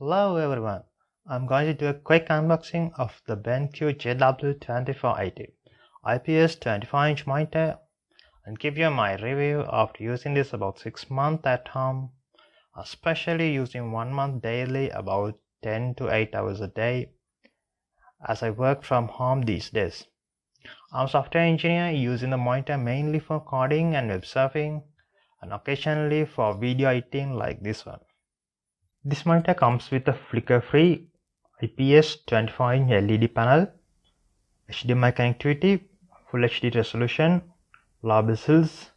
Hello everyone, I'm going to do a quick unboxing of the Benq GW2480 IPS 25-inch monitor and give you my review after using this about 6 months at home, especially using 1 month daily about 10 to 8 hours a day as I work from home these days. I'm a software engineer using the monitor mainly for coding and web surfing and occasionally for video editing like this one. This monitor comes with a flicker-free IPS 25-inch LED panel, HDMI connectivity, Full HD resolution, low bezels,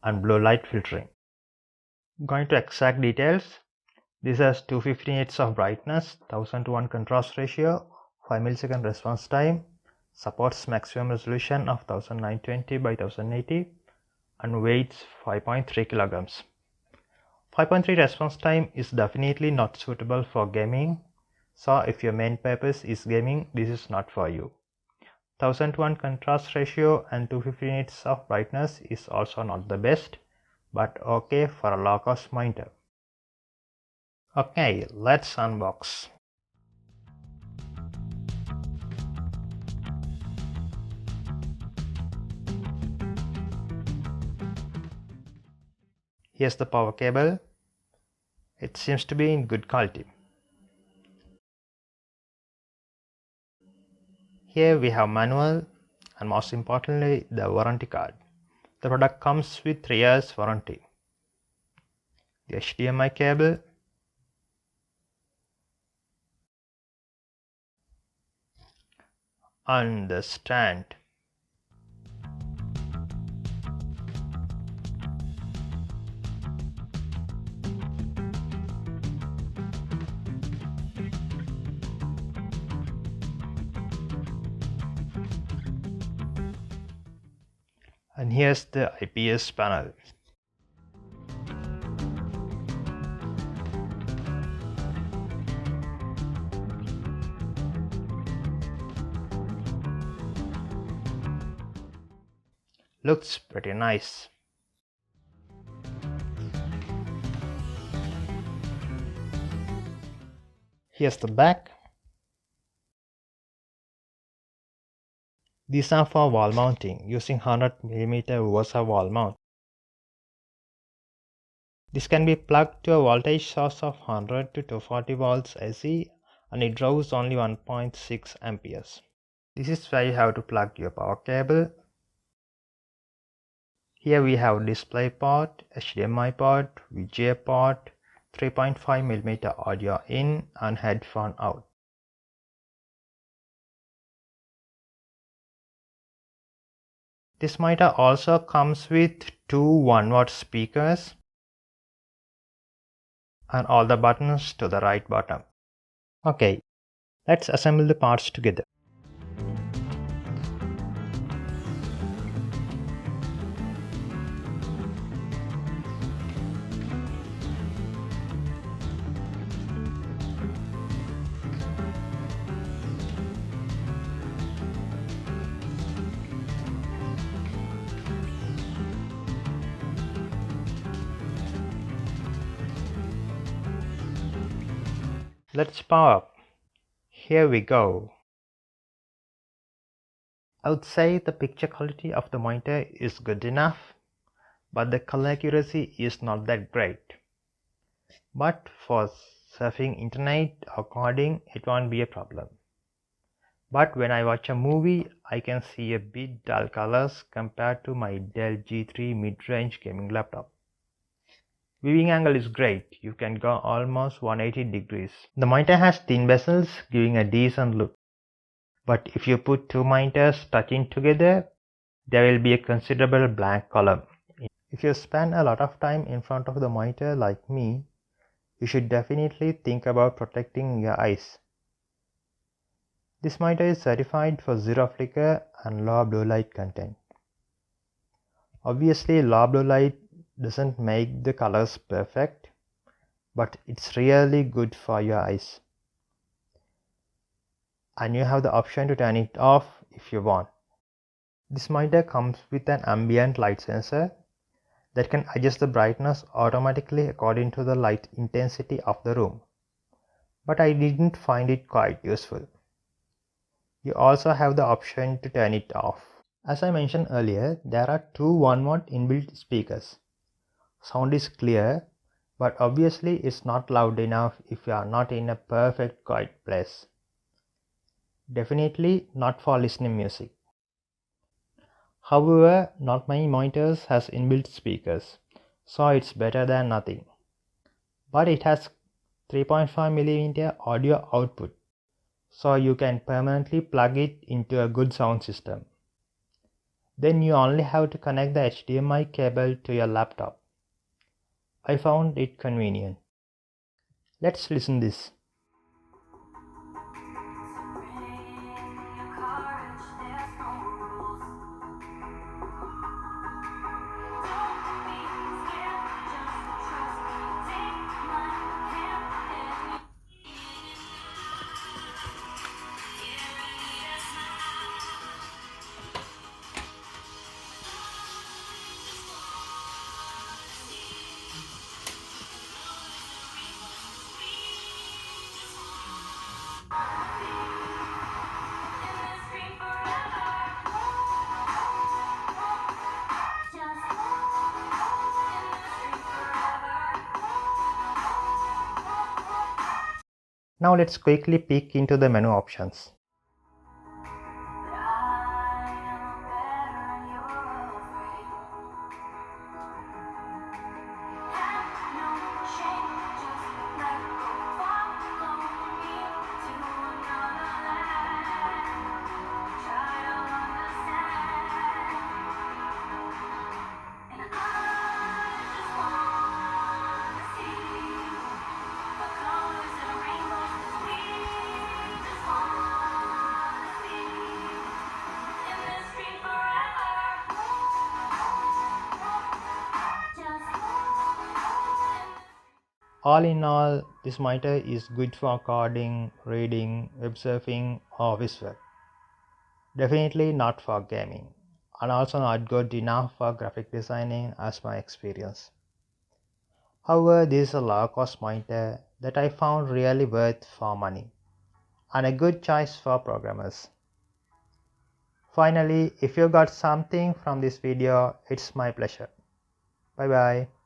and blue light filtering. Going to exact details, this has 250 nits of brightness, 1000:1 contrast ratio, 5 millisecond response time, supports maximum resolution of 1920 by 1080, and weighs 5.3 kilograms. 5.3 response time is definitely not suitable for gaming, so if your main purpose is gaming, this is not for you. 1000:1 contrast ratio and 250 nits of brightness is also not the best, but okay for a low cost monitor. Okay, let's unbox. Here's the power cable. It seems to be in good quality. Here we have manual and most importantly the warranty card. The product comes with 3 years warranty. The HDMI cable, and the stand. And here's the IPS panel. Looks pretty nice. Here's the back. These are for wall mounting using 100mm VESA wall mount. This can be plugged to a voltage source of 100 to 240 volts AC and it draws only 1.6 amperes. This is where you have to plug your power cable. Here we have display port, HDMI port, VGA port, 3.5mm audio in and headphone out. This monitor also comes with 2 1-watt speakers and all the buttons to the right bottom. Okay, let's assemble the parts together. Let's power up. Here we go. I would say the picture quality of the monitor is good enough, but the color accuracy is not that great. But for surfing internet or coding, it won't be a problem. But when I watch a movie, I can see a bit dull colors compared to my Dell G3 mid-range gaming laptop. Viewing angle is great, you can go almost 180 degrees. The monitor has thin bezels giving a decent look. But if you put 2 monitors touching together, there will be a considerable blank column. If you spend a lot of time in front of the monitor like me, you should definitely think about protecting your eyes. This monitor is certified for zero flicker and low blue light content. Obviously, low blue light doesn't make the colors perfect, but it's really good for your eyes. And you have the option to turn it off if you want. This monitor comes with an ambient light sensor that can adjust the brightness automatically according to the light intensity of the room. but I didn't find it quite useful. You also have the option to turn it off. As I mentioned earlier, there are two 1-watt inbuilt speakers. Sound is clear, but obviously it's not loud enough if you are not in a perfect quiet place. Definitely not for listening music. However, not many monitors has inbuilt speakers, so it's better than nothing. But it has 3.5mm audio output, so you can permanently plug it into a good sound system. Then you only have to connect the HDMI cable to your laptop. I found it convenient. Let's listen this. Now let's quickly peek into the menu options. All in all, this monitor is good for coding, reading, web surfing, or office work. Definitely not for gaming, and also not good enough for graphic designing as my experience. However, this is a low cost monitor that I found really worth for money, and a good choice for programmers. Finally, if you got something from this video, it's my pleasure. Bye bye.